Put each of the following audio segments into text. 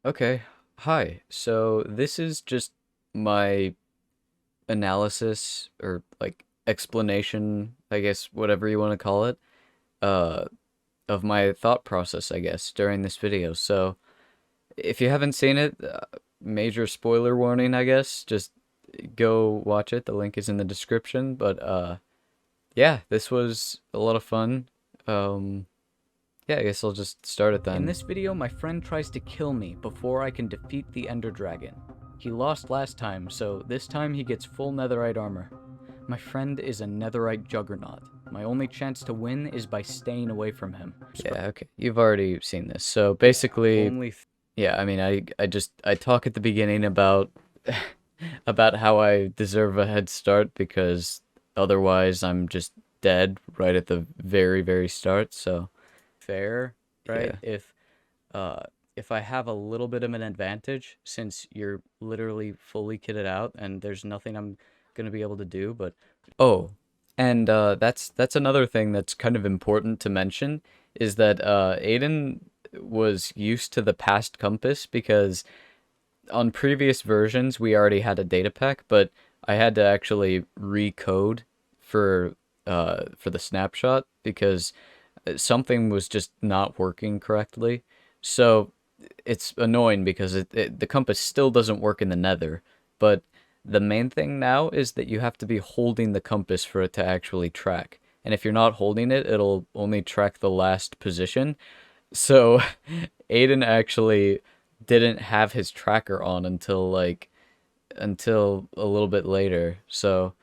Okay, hi. So this is just my analysis or like explanation, I guess, whatever you want to call it, uh, of my thought process, I guess, during this video. So if you haven't seen it, major spoiler warning, I guess, just go watch it. The link is in the description. But yeah, this was a lot of fun. Um, yeah, I guess I'll just start it then. In this video, my friend tries to kill me before I can defeat the Ender Dragon. He lost last time, so this time he gets full Netherite armor. My friend is a Netherite Juggernaut. My only chance to win is by staying away from him. Yeah, okay. You've already seen this. So basically, Only yeah, I mean, I talk at the beginning about about how I deserve a head start because otherwise I'm just dead right at the very start. So, fair, right? yeah. Uh if I have a little bit of an advantage since you're literally fully kitted out and there's nothing I'm gonna be able to do, but Oh, and that's another thing that's kind of important to mention is that Aiden was used to the past compass because on previous versions we already had a data pack, but I had to actually recode for the snapshot because something was just not working correctly. So it's annoying because the compass still doesn't work in the nether, but the main thing now is that you have to be holding the compass for it to actually track. And if you're not holding it, it'll only track the last position. So Aiden actually didn't have his tracker on until a little bit later. So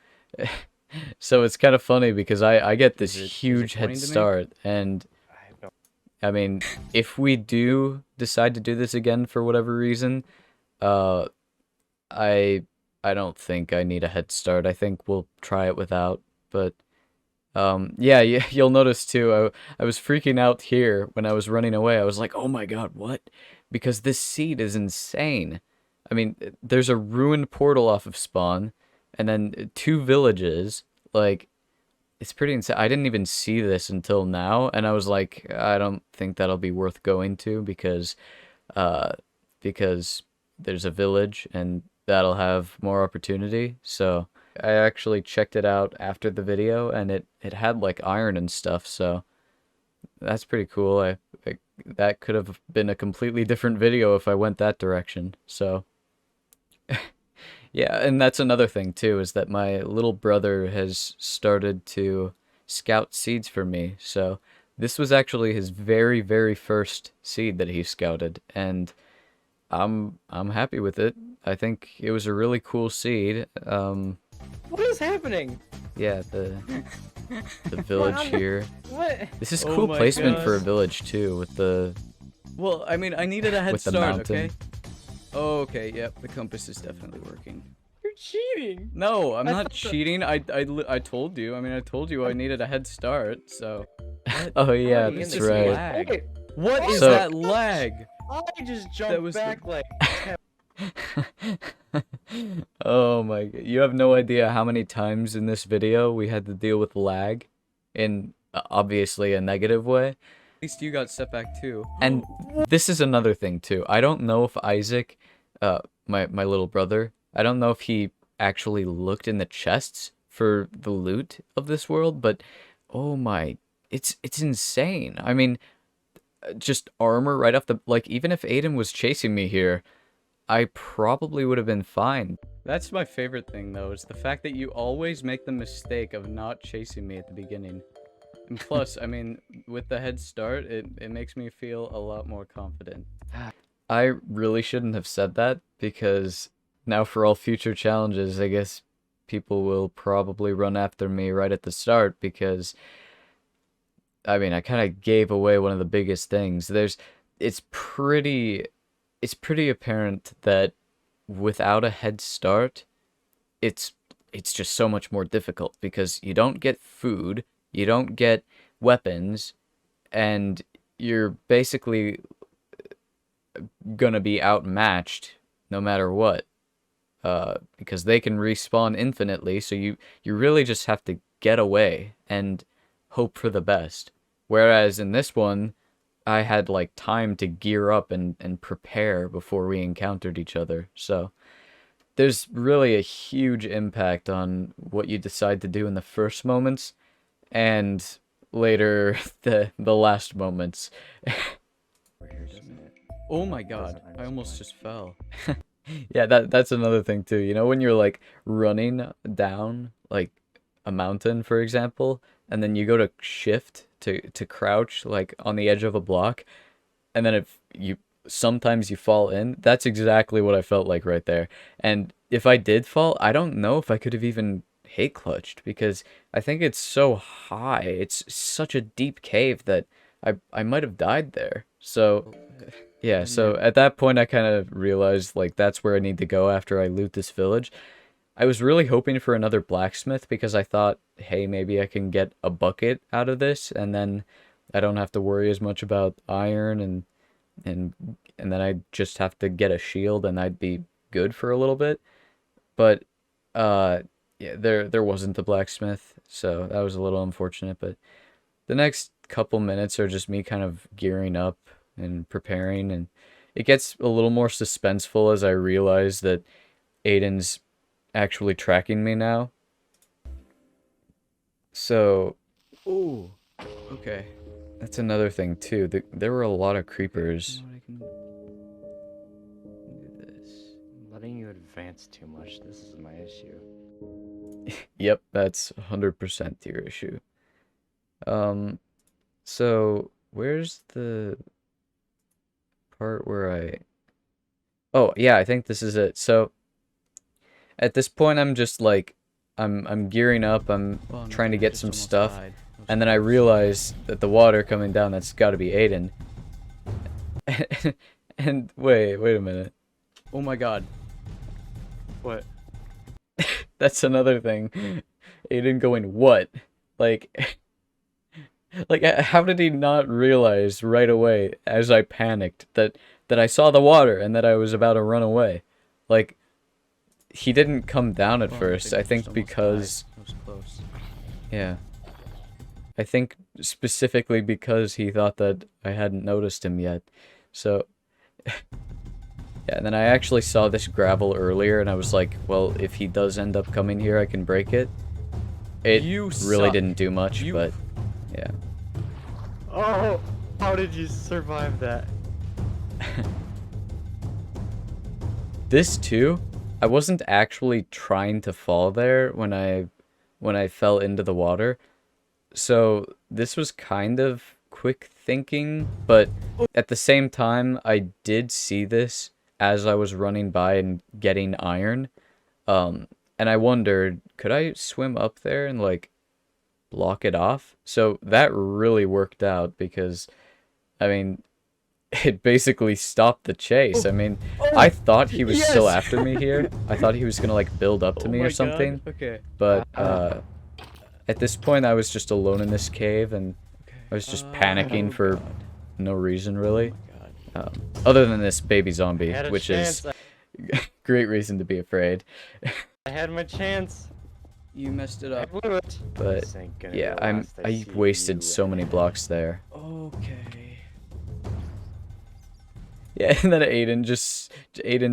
so it's kind of funny because I get this is it huge head pointing to me? start, and I mean, if we do decide to do this again for whatever reason, uh I I don't think I need a head start. I think we'll try it without. But yeah, you'll notice too. I was freaking out here when I was running away. I was like, "Oh my God, what?" Because this seed is insane. I mean, there's a ruined portal off of spawn, and then two villages. Like, it's pretty insane. I didn't even see this until now, and I was like, I don't think that'll be worth going to uh, because there's a village and that'll have more opportunity. So I actually checked it out after the video, and it had like iron and stuff. So that's pretty cool. I that could have been a completely different video if I went that direction. So yeah, and that's another thing too, is that my little brother has started to scout seeds for me. So this was actually his very first seed that he scouted, and I'm happy with it. I think it was a really cool seed. What is happening? Yeah, the village here. What? This is Oh cool my placement God. for a village too, with the Well, I mean, I needed a head with the start, mountain. okay? Oh, okay, yep, the compass is definitely working. You're cheating. No, I'm I not thought the- cheating. I told you. I mean, I told you I needed a head start, so. Oh yeah, Already in that's the This right. lag. Okay, What is So- that lag? I just That jumped was back like. Oh my God. You have no idea how many times in this video we had to deal with lag in obviously a negative way. At least you got set back too. And this is another thing too. I don't know if Isaac, my little brother, I don't know if he actually looked in the chests for the loot of this world, but oh my, it's insane. I mean, just armor right off the like even if Aiden was chasing me here, I probably would have been fine. That's my favorite thing, though, is the fact that you always make the mistake of not chasing me at the beginning. And plus, I mean, with the head start, it makes me feel a lot more confident. I really shouldn't have said that because now for all future challenges, I guess people will probably run after me right at the start because I mean, I kind of gave away one of the biggest things. It's pretty it's pretty apparent that without a head start, it's it's just so much more difficult because you don't get food, you don't get weapons, and you're basically gonna be outmatched no matter what. Because they can respawn infinitely, so you really just have to get away and hope for the best. Whereas in this one, I had like time to gear up and prepare before we encountered each other. So there's really a huge impact on what you decide to do in the first moments and later the last moments. Here, doesn't it? Oh my god, I almost just fell. Yeah, that's another thing too. You know, when you're like running down like a mountain, for example, and then you go to shift to crouch like on the edge of a block, and then if you sometimes you fall in, that's exactly what I felt like right there. And if I did fall, I don't know if I could have even hate clutched because I think it's so high. It's such a deep cave that I might have died there. So yeah, so at that point I kind of realized like that's where I need to go after I loot this village. I was really hoping for another blacksmith because I thought, hey, maybe I can get a bucket out of this and then I don't have to worry as much about iron and and then I just have to get a shield and I'd be good for a little bit. But uh yeah, there wasn't a blacksmith, so that was a little unfortunate, but the next couple minutes are just me kind of gearing up and preparing, and it gets a little more suspenseful as I realize that Aiden's actually tracking me now. So Oh, okay. that's another thing too. There were a lot of creepers. You know what, I can do this. Letting you advance too much. This is my issue. Yep, that's 100% your issue. So where's the part where I... Oh, yeah, I think this is it. So at this point I'm just like I'm gearing up, I'm Well, no, trying to I get just some almost stuff, died. and then I realize that the water coming down, that's got to be Aiden. And wait a minute. Oh my god. What? That's another thing. Aiden going, what? Like, how did he not realize right away as I panicked that I saw the water and that I was about to run away? Like, he didn't come down at Oh, first. I just think almost because, died. That was close. yeah. I think specifically because he thought that I hadn't noticed him yet. So, yeah, and then I actually saw this gravel earlier and I was like, well, if he does end up coming here, I can break it. It You really suck. didn't do much, You- but yeah. Oh, how did you survive that? This too, I wasn't actually trying to fall there when I fell into the water. So this was kind of quick thinking, but at the same time, I did see this as I was running by and getting iron. And I wondered, could I swim up there and like block it off? So that really worked out because, I mean, it basically stopped the chase. I mean, I thought he was still yes! after me here. I thought he was gonna like build up to Oh me my or something. God. Okay. But at this point, I was just alone in this cave, and I was just panicking for no reason, really. Other than this baby zombie, I had a which chance. is great reason to be afraid. I had my chance. You messed it I up. blew it. But This ain't gonna be yeah, the last I I see wasted you. so many blocks there. Okay. Yeah, and then Aiden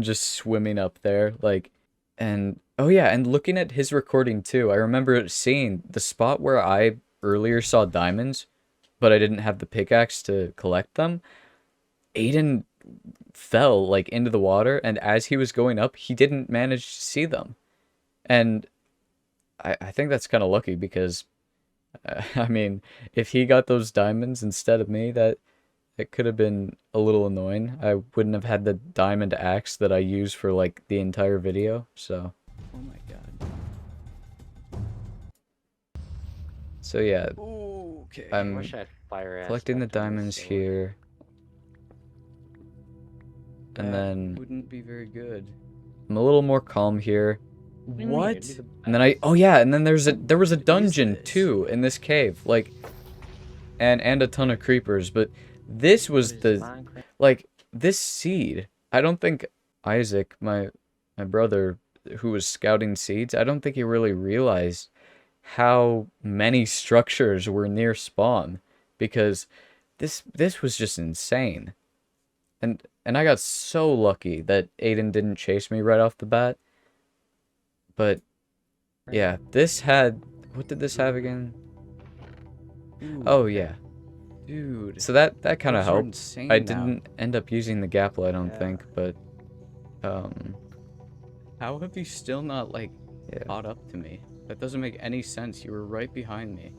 just swimming up there, like, and oh yeah, and looking at his recording too, I remember seeing the spot where I earlier saw diamonds, but I didn't have the pickaxe to collect them. Aiden fell like into the water, and as he was going up, he didn't manage to see them, and I think that's kind of lucky because, I mean, if he got those diamonds instead of me, that it could have been a little annoying. I wouldn't have had the diamond axe that I use for like the entire video, so. Oh my god. So yeah, Okay. I I'm wish I had fire ass collecting the back on this diamonds sword. here, and That then wouldn't be very good. I'm a little more calm here. What do you mean? What? It'd be the And then oh yeah, and then there was a What is dungeon this? too in this cave, like, and a ton of creepers, but this was What is the Minecraft? like this seed. I don't think Isaac, my brother who was scouting seeds, I don't think he really realized how many structures were near spawn, because this was just insane. And I got so lucky that Aiden didn't chase me right off the bat. But yeah, this had, what did this have again? Ooh, Oh yeah. dude. So that kind of Those are helped. insane I now. didn't end up using the gapple, I don't Yeah. think, but How have you still not, like, yeah. caught up to me? That doesn't make any sense. You were right behind me.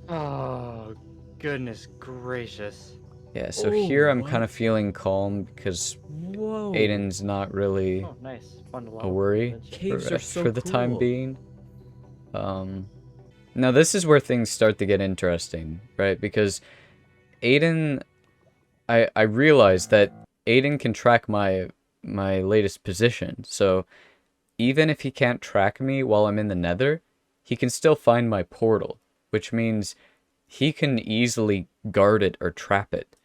Oh, goodness gracious. Yeah, so Oh, here I'm what? kind of feeling calm because Whoa. Aiden's not really Oh, nice. Fun to a level. worry Caves are so for the time cool. being. Now this is where things start to get interesting, right? Because Aiden, I realized that Aiden can track my latest position. So even if he can't track me while I'm in the Nether, he can still find my portal, which means he can easily guard it or trap it.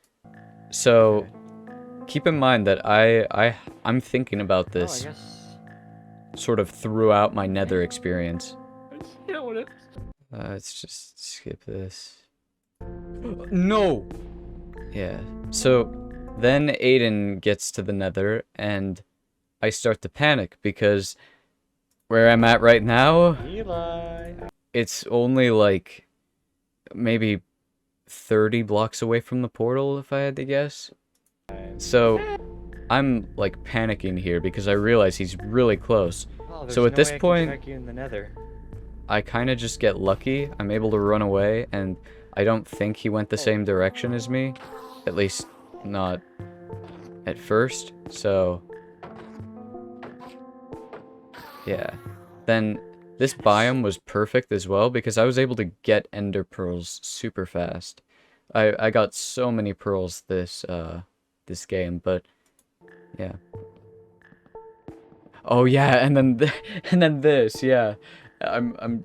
So keep in mind that I'm thinking about Oh, I this guess. sort of throughout my Nether experience. You know what it. Let's just skip this. No! Yeah. So then Aiden gets to the Nether and I start to panic because where I'm at right now, Eli. it's only like maybe 30 blocks away from the portal if I had to guess. So I'm like panicking here because I realize he's really close. Oh, So at this I can point- track you in the Nether. I kind of just get lucky. I'm able to run away, and I don't think he went the same direction as me. At least, not at first. So, yeah. Then, this biome was perfect as well, because I was able to get ender pearls super fast. I got so many pearls this game, but, yeah. Oh yeah, and then and then this, yeah. I'm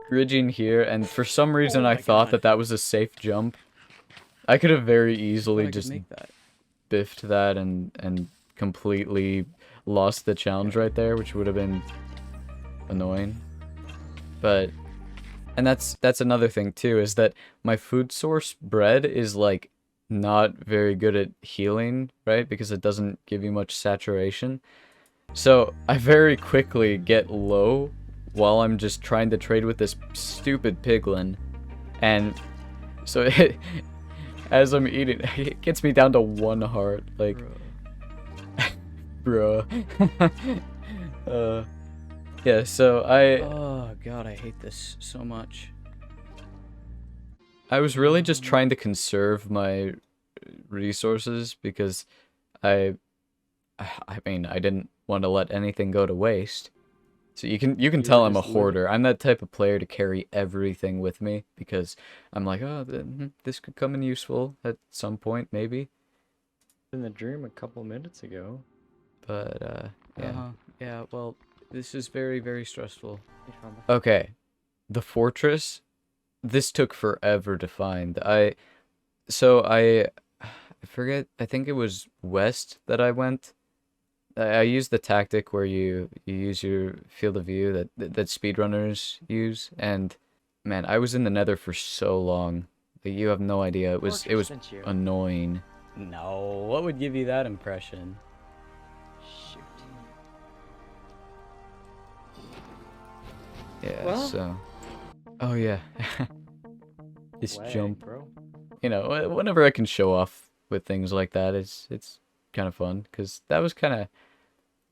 bridging here, and for some reason I my thought God. that was a safe jump. I could have very easily I could just make that. biffed that and completely lost the challenge right there, which would have been annoying. But and that's another thing too, is that my food source bread is like not very good at healing, right? Because it doesn't give you much saturation. So I very quickly get low while I'm just trying to trade with this stupid piglin. And so as I'm eating, it gets me down to 1 heart. Like, bruh. Yeah, so Oh god, I hate this so much. I was really just trying to conserve my resources because I mean, I didn't want to let anything go to waste. So you can tell were I'm a just living- hoarder. I'm that type of player to carry everything with me because I'm like, oh, this could come in useful at some point, maybe. In the dream a couple minutes ago. But yeah. Yeah, well, this is very, very stressful. You found the Okay, the fortress. This took forever to find. I forget. I think it was west that I went. I used the tactic where you use your field of view that speedrunners use, and man, I was in the Nether for so long that you have no idea. It was fortress, didn't you? annoying. No, what would give you that impression? Shoot. Yeah. Well- So. Oh yeah. This Lag, jump. bro. You know, whenever I can show off with things like that, it's kind of fun because that was kind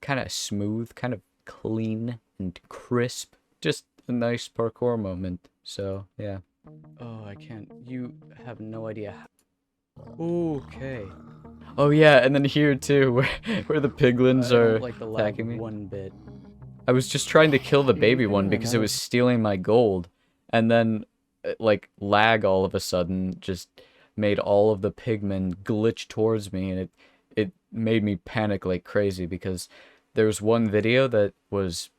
of smooth, kind of clean and crisp, just a nice parkour moment. So yeah. Oh, I can't. You have no idea. Okay. Oh yeah, and then here too, where the piglins I are don't like the lag attacking me. one bit. I was just trying to kill the baby one Yeah, because it no. was stealing my gold, and then like lag all of a sudden just made all of the pigmen glitch towards me, and it made me panic like crazy because there was one video that was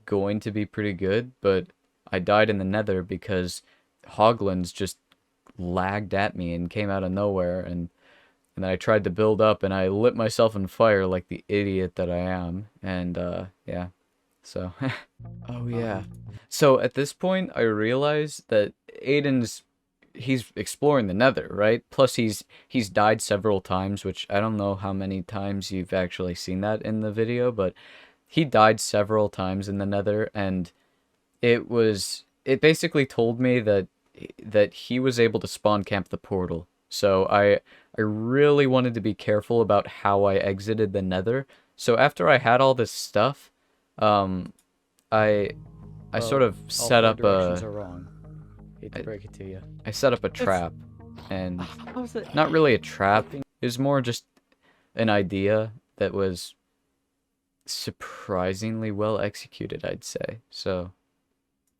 going to be pretty good, but I died in the Nether because hoglins just lagged at me and came out of nowhere, and then I tried to build up and I lit myself on fire like the idiot that I am, and yeah. So, oh yeah. So at this point, I realized that Aiden's he's exploring the Nether, right? Plus he's died several times, which I don't know how many times you've actually seen that in the video, but he died several times in the Nether, and it basically told me that he was able to spawn camp the portal. So I really wanted to be careful about how I exited the Nether. So after I had all this stuff, um, I sort of set up directions a are wrong. Hate to I- break it to you. I set up a trap, and How's it? not really a trap. It was more just an idea that was surprisingly well executed, I'd say. So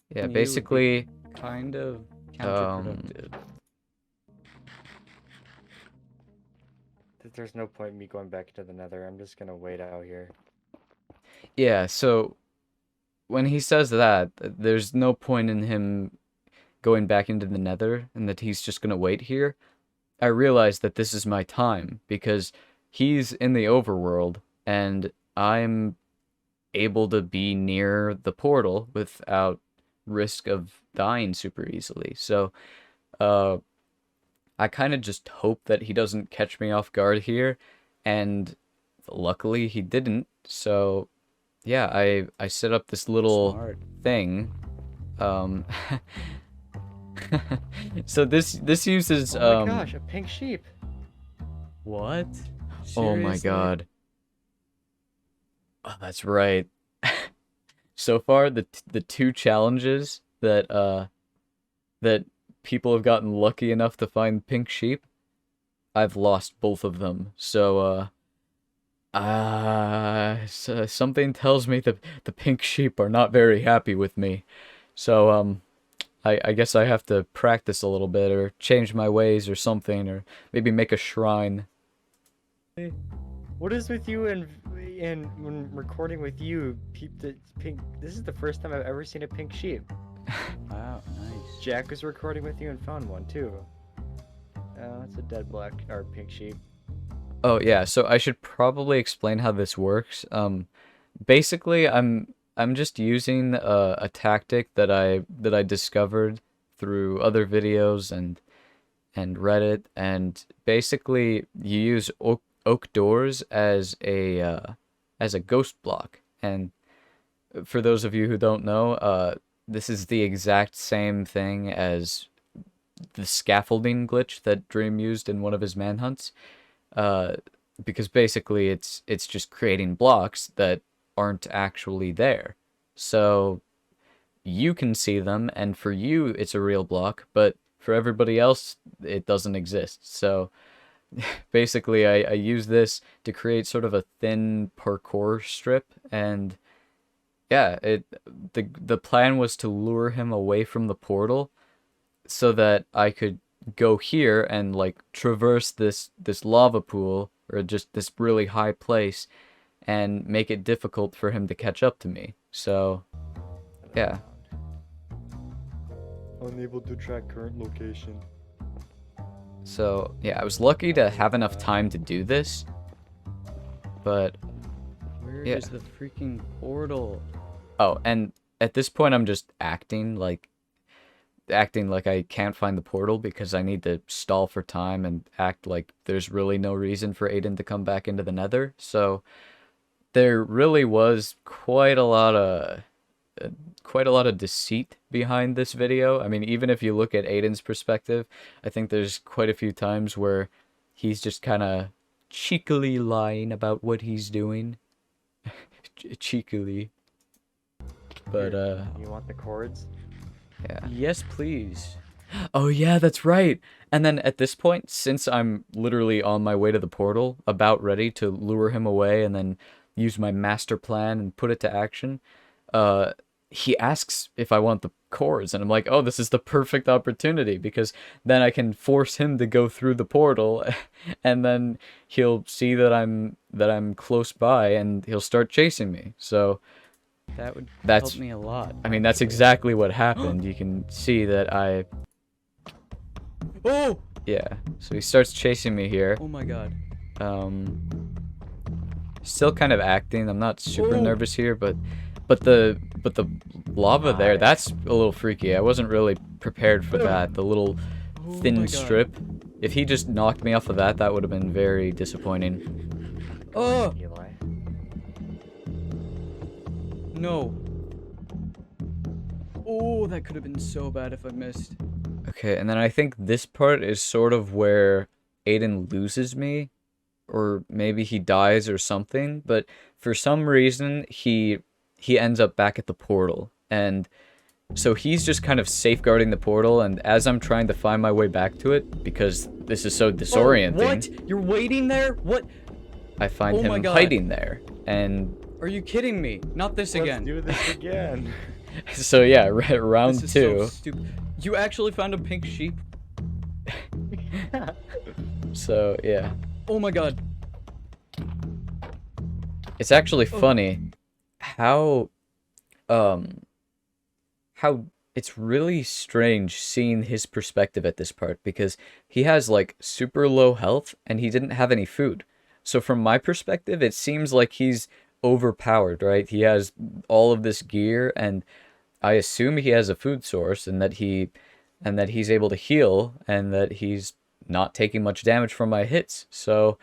yeah, You would be basically, Kind of Um, counterproductive. There's no point in me going back into the Nether. I'm just gonna wait out here. yeah, so when he says that, there's no point in him going back into the Nether and that he's just gonna wait here. I realize that this is my time because he's in the overworld and I'm able to be near the portal without risk of dying super easily. So, uh, I kind of just hope that he doesn't catch me off guard here, and luckily he didn't. So, yeah, I set up this little Smart. thing. Um, so this uses Oh my gosh, a pink sheep. What? oh my Seriously? god. Oh, that's right. So far, the two challenges that people have gotten lucky enough to find pink sheep, I've lost both of them. So something tells me that the pink sheep are not very happy with me. So I guess I have to practice a little bit or change my ways or something, or maybe make a shrine. What is with you and when recording with you, pink? This is the first time I've ever seen a pink sheep. Wow, nice. Jack was recording with you and found one too. Oh, it's a dead black or pink sheep. Oh yeah, so I should probably explain how this works. Basically, I'm just using a tactic that I discovered through other videos and Reddit, and basically you use oak doors as a ghost block. And for those of you who don't know, this is the exact same thing as the scaffolding glitch that Dream used in one of his manhunts. Because basically it's just creating blocks that aren't actually there. So you can see them, and for you it's a real block, but for everybody else it doesn't exist. So basically I use this to create sort of a thin parkour strip, and yeah, the plan was to lure him away from the portal so that I could go here and like traverse this lava pool or just this really high place and make it difficult for him to catch up to me. So yeah. Unable to track current location. So yeah, I was lucky to have enough time to do this. But Where Yeah. is the freaking portal? oh, and at this point I'm just acting like I can't find the portal because I need to stall for time and act like there's really no reason for Aiden to come back into the Nether. So there really was quite a lot of deceit behind this video. I mean, even if you look at Aiden's perspective, I think there's quite a few times where he's just kind of cheekily lying about what he's doing. Cheekily. But You want the cords? yeah. Yes, please. Oh yeah, that's right. And then at this point, since I'm literally on my way to the portal, about ready to lure him away and then use my master plan and put it to action, he asks if I want the cores, and I'm like, oh, this is the perfect opportunity because then I can force him to go through the portal, and then he'll see that I'm close by, and he'll start chasing me. So That would That's- help me a lot. I mean, that's actually. exactly what happened. You can see that Oh! yeah. So he starts chasing me here. Oh my god. Um, still kind of acting. I'm not super Oh. nervous here, but the lava there, that's a little freaky. I wasn't really prepared for that. The little thin God. strip. If he just knocked me off of that, that would have been very disappointing. Oh! Eli. No. Oh, that could have been so bad if I missed. Okay, and then I think this part is sort of where Aiden loses me, or maybe he dies or something, but for some reason he ends up back at the portal, and so he's just kind of safeguarding the portal, and as I'm trying to find my way back to it, because this is so disorienting, What? You're waiting there? What? I find Oh my him God. hiding there, and Are you kidding me? Not this again. Let's do this again. so yeah, round This is two. so stupid. You actually found a pink sheep? So yeah, Oh my God. it's actually funny how how it's really strange seeing his perspective at this part, because he has like super low health and he didn't have any food. So from my perspective, it seems like he's overpowered, right? He has all of this gear, and I assume he has a food source, and that he's able to heal, and that he's not taking much damage from my hits. So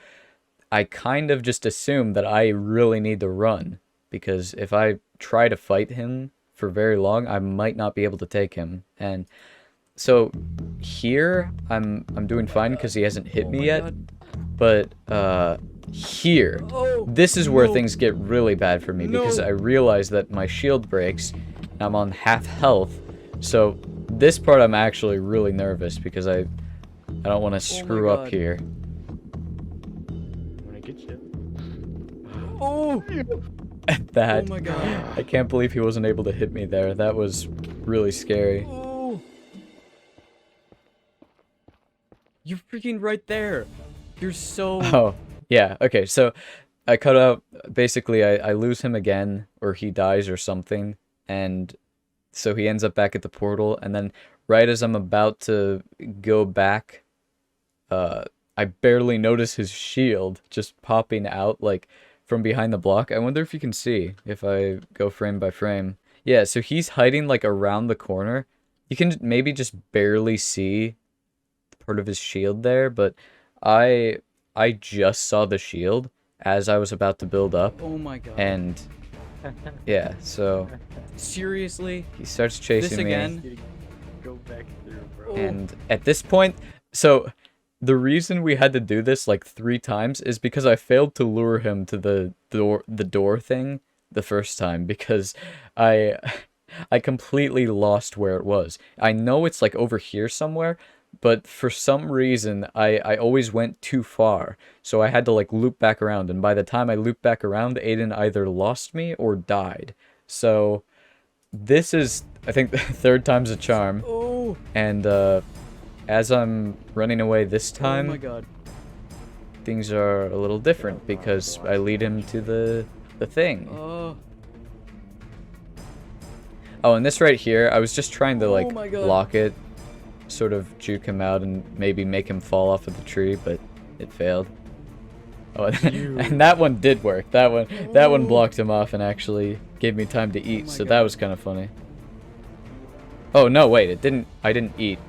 I kind of just assume that I really need to run, because if I try to fight him for very long, I might not be able to take him. And so here I'm doing fine because he hasn't hit me yet. God. But here, Oh, this is where no. things get really bad for me, because No. I realize that my shield breaks and I'm on half health. So this part I'm actually really nervous, because I don't want to screw up God. here. I'm gonna get you. Oh! That Oh my God. I can't believe he wasn't able to hit me there. That was really scary. Oh! You're freaking right there. You're so... Oh, yeah. Okay, so I cut out, basically I lose him again, or he dies or something, and so he ends up back at the portal, and then right as I'm about to go back, I barely notice his shield just popping out, like, from behind the block. I wonder if you can see, if I go frame by frame. Yeah, so he's hiding, like, around the corner. You can maybe just barely see part of his shield there, but I just saw the shield as I was about to build up, Oh my God. and yeah, so Seriously? he starts chasing This me, again? Go back through, bro. and at this point, so the reason we had to do this like 3 times is because I failed to lure him to the door thing the first time, because I completely lost where it was. I know it's like over here somewhere, but for some reason I always went too far, so I had to like loop back around, and by the time I looped back around, Aiden either lost me or died. So this is, I think, the 3rd time's a charm, Oh! and as I'm running away this Oh my time, God. things are a little different, because I lead him to the thing. Oh. Oh, and this right here, I was just trying to Oh like my God. block it, sort of juke him out and maybe make him fall off of the tree, but it failed. Oh, and that one did work. That one blocked him off and actually gave me time to eat, my so God. that was kind of funny. Oh no, wait, it didn't. I didn't eat.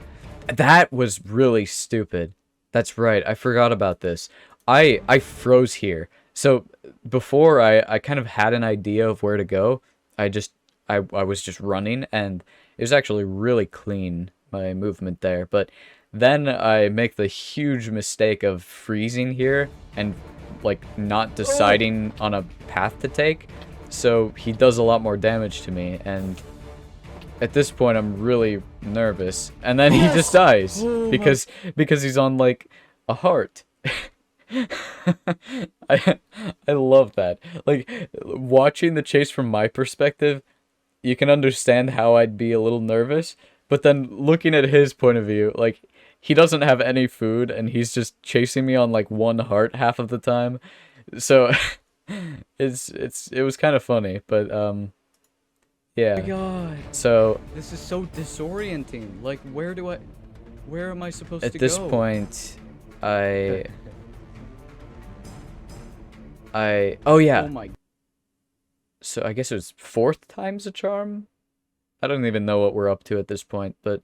That was really stupid. That's right. I forgot about this. I froze here. So before I kind of had an idea of where to go. I was just running, and it was actually really clean, my movement there. But then I make the huge mistake of freezing here and like not deciding on a path to take. So he does a lot more damage to me, and at this point I'm really nervous. And then he just dies because he's on like a heart. I love that. Like, watching the chase from my perspective, you can understand how I'd be a little nervous, but then looking at his point of view, like, he doesn't have any food and he's just chasing me on like 1 heart half of the time. So it was kind of funny, but Oh my yeah. God. So This is so disorienting. Like, where am I supposed at to this go? point, oh yeah. Oh my... So I guess it was 4th time's a charm? I don't even know what we're up to at this point, but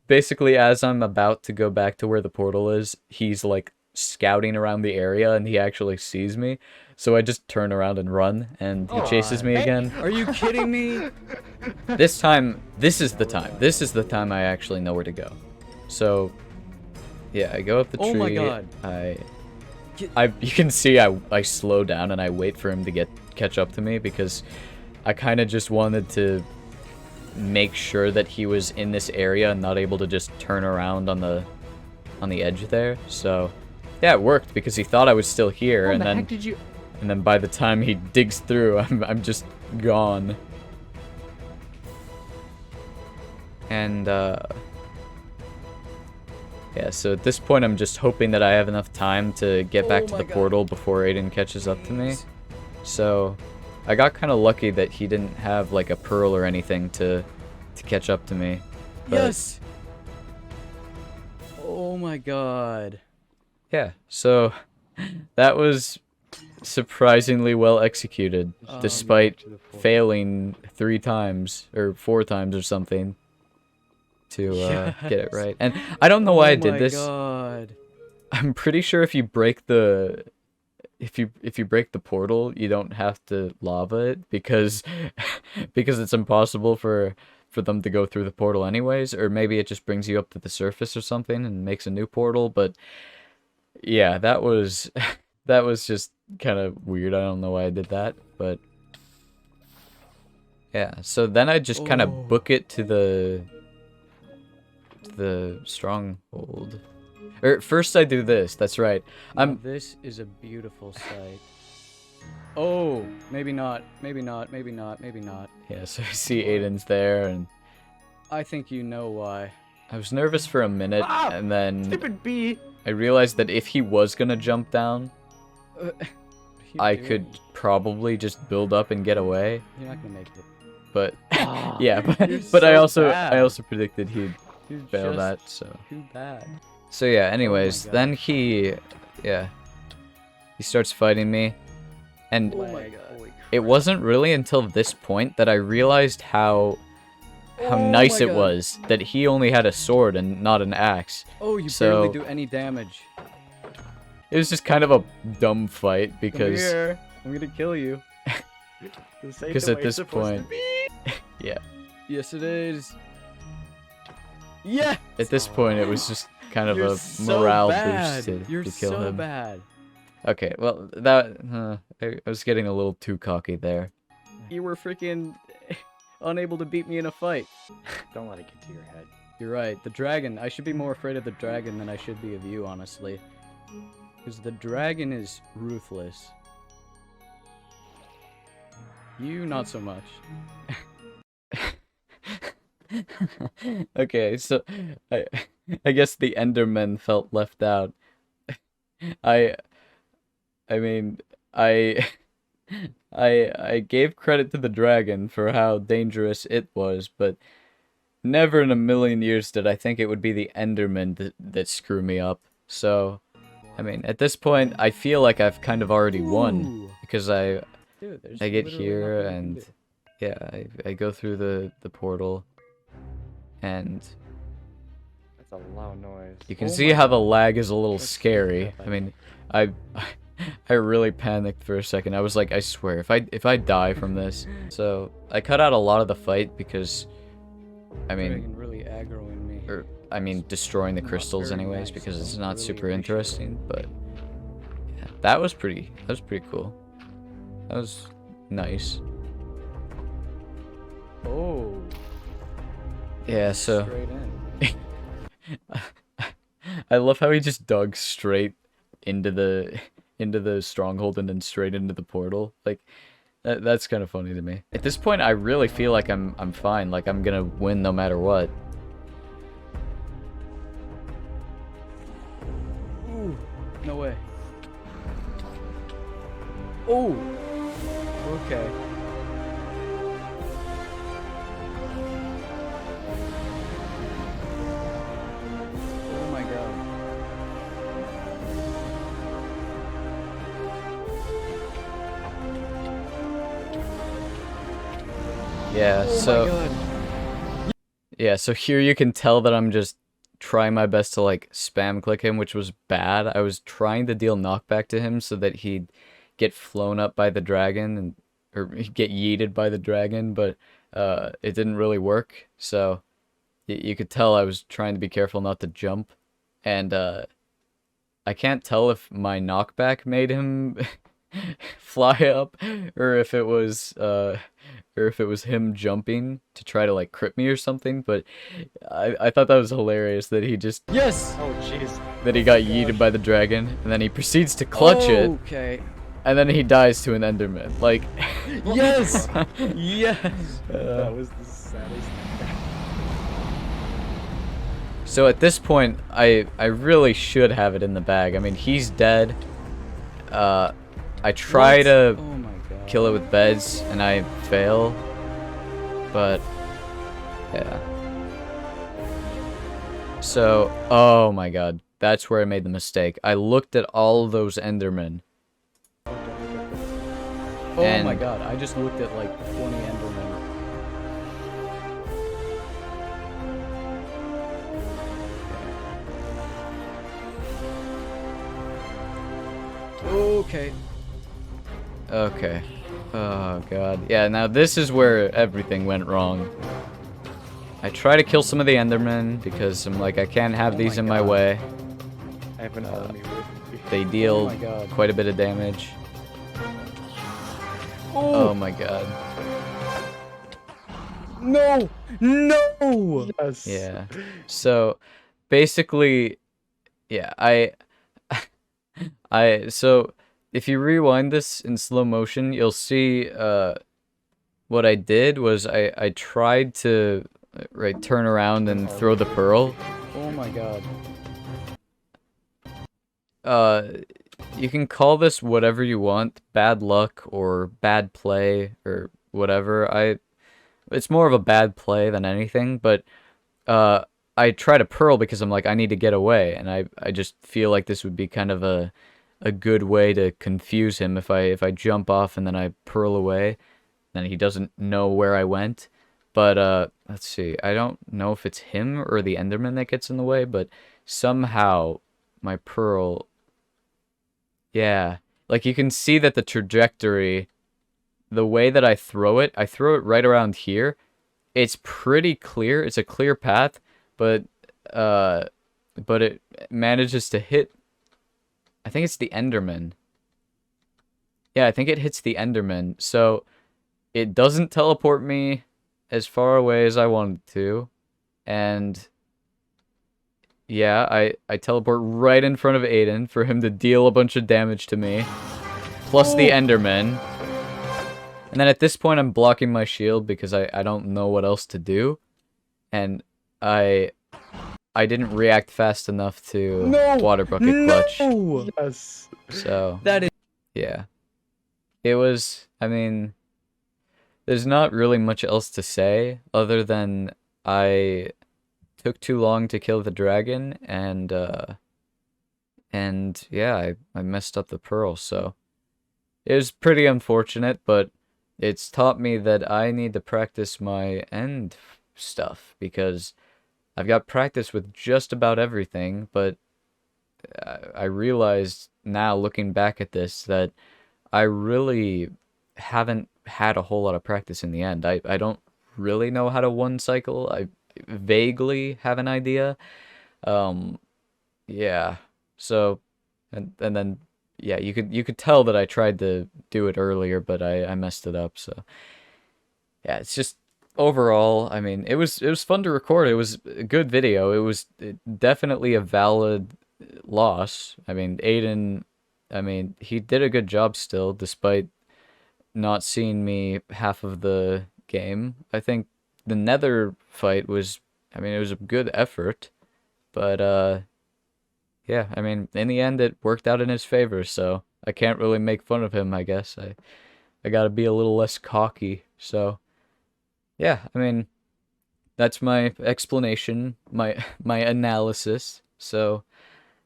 basically, as I'm about to go back to where the portal is, he's like scouting around the area and he actually sees me. So I just turn around and run and he chases me again. Are you kidding me? This time, this is the time. This is the time I actually know where to go. So, yeah, I go up the tree. Oh my god. You can see I slow down and I wait for him to catch up to me because I kind of just wanted to make sure that he was in this area and not able to just turn around on the edge there. So, yeah, it worked because he thought I was still here, and then by the time he digs through, I'm just gone. And yeah, so at this point I'm just hoping that I have enough time to get back to the portal before Aiden catches up to me. So I got kind of lucky that he didn't have like a pearl or anything to catch up to me. But, yes. Oh my god. Yeah, so that was surprisingly well executed, despite failing 3 times or 4 times or something to get it right. And I don't know why I did this. God. I'm pretty sure if you break the break the portal, you don't have to lava it because it's impossible for them to go through the portal anyways, or maybe it just brings you up to the surface or something and makes a new portal. But yeah, that was just kind of weird. I don't know why I did that, but yeah. So then I just kind of book it to the stronghold. Or first I do this. That's right. Now this is a beautiful sight. Oh, maybe not. Maybe not. Maybe not. Maybe not. Yeah. So I see Aiden's there, and I think you know why. I was nervous for a minute, and then Stupid bee! I realized that if he was gonna jump down, I could probably just build up and get away. You're not gonna make it. But yeah, but I also predicted he'd fail that. So too bad. So yeah. Anyways, then he starts fighting me, and it wasn't really until this point that I realized how nice it was that he only had a sword and not an axe. Oh, you barely do any damage. It was just kind of a dumb fight because Come here. I'm gonna kill you. Because at this point, yeah. Yes, it is. Yeah. At this point, it was just kind of a morale boost to kill him. You're so bad. Okay, well that I was getting a little too cocky there. You were freaking unable to beat me in a fight. Don't let it get to your head. You're right. The dragon. I should be more afraid of the dragon than I should be of you, honestly. Because the dragon is ruthless. You, not so much. Okay, so I guess the Endermen felt left out. I mean, I gave credit to the dragon for how dangerous it was, but never in a million years did I think it would be the Endermen that screw me up. So, I mean, at this point, I feel like I've kind of already won because I get here and yeah, I go through the portal, and that's a loud noise. You can see how the lag is a little scary. I mean, I really panicked for a second. I was like, I swear, if I die from this. So I cut out a lot of the fight because, I mean, really aggroing me. Or I mean, destroying the crystals anyways because it's not super interesting. But yeah, that was pretty cool. That was nice. Oh. Yeah. So. Straight in. I love how he just dug straight into the stronghold and then straight into the portal. Like that's kind of funny to me. At this point, I really feel like I'm fine. Like I'm gonna win no matter what. Ooh, no way. Oh. Okay. Oh my god. Yeah, Oh so my god. Yeah, so here you can tell that I'm just trying my best to like spam click him, which was bad. I was trying to deal knockback to him so that he'd get flown up by the dragon and or he'd get yeeted by the dragon, but it didn't really work. So you could tell I was trying to be careful not to jump, and I can't tell if my knockback made him fly up or if it was him jumping to try to like crit me or something, but I thought that was hilarious that he just yes Oh jeez. that he got yeeted by the dragon and then he proceeds to clutch it Okay. and then he dies to an enderman. Like Yes. Yes. That was the saddest thing. So at this point I really should have it in the bag. I mean, he's dead. I try to Oh my god. kill it with beds and I fail, but yeah. So, oh my god, that's where I made the mistake. I looked at all of those endermen. Oh and- my god. I just looked at like 20 Endermen. Okay. Okay. Oh god. Yeah, now this is where everything went wrong. I try to kill some of the endermen because I'm like, I can't have Oh these my in my God. way. I have an army with me. They Oh deal my god. quite a bit of damage. Oh Oh my god. no! No! Yes. Yeah. So basically, yeah, so if you rewind this in slow motion, you'll see what I did was I tried to turn around and throw the pearl. Oh my god. You can call this whatever you want, bad luck or bad play or whatever. It's more of a bad play than anything, but I try to pearl because I'm like, I need to get away, and I just feel like this would be kind of a good way to confuse him if I jump off and then I pearl away, then he doesn't know where I went. But let's see, I don't know if it's him or the Enderman that gets in the way, but somehow my pearl, yeah, like you can see that the trajectory, the way that I throw it right around here. It's pretty clear. It's a clear path, but it manages to hit. I think it's the Enderman. Yeah, I think it hits the Enderman. So it doesn't teleport me as far away as I wanted to, and yeah, I teleport right in front of Aiden for him to deal a bunch of damage to me, plus the Enderman. And then at this point, I'm blocking my shield because I don't know what else to do, and I didn't react fast enough to water bucket clutch. No! Yes. So That is. yeah, it was. I mean, there's not really much else to say other than I took too long to kill the dragon, and yeah, I messed up the pearl. So it was pretty unfortunate, but it's taught me that I need to practice my end stuff because I've got practice with just about everything, but I realized now looking back at this that I really haven't had a whole lot of practice in the end. I don't really know how to one cycle. I vaguely have an idea. Yeah. So and then yeah, you could tell that I tried to do it earlier, but I messed it up. So yeah, it's just overall, I mean, it was fun to record. It was a good video. It was definitely a valid loss. I mean, Aiden, I mean, he did a good job still, despite not seeing me half of the game. I think the Nether fight was, I mean, it was a good effort, but yeah, I mean, in the end, it worked out in his favor, so I can't really make fun of him, I guess. I gotta be a little less cocky, so yeah, I mean, that's my explanation, my analysis. So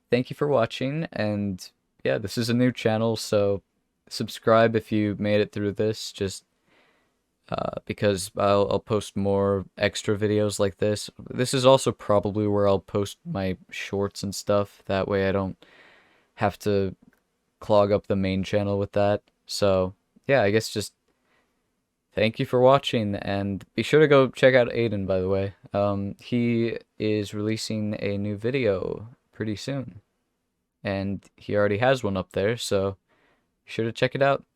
thank you for watching, and yeah, this is a new channel, so subscribe if you made it through this. Just because I'll post more extra videos like this. This is also probably where I'll post my shorts and stuff. That way I don't have to clog up the main channel with that. So, yeah, I guess just thank you for watching, and be sure to go check out Aiden, by the way. He is releasing a new video pretty soon, and he already has one up there, so be sure to check it out.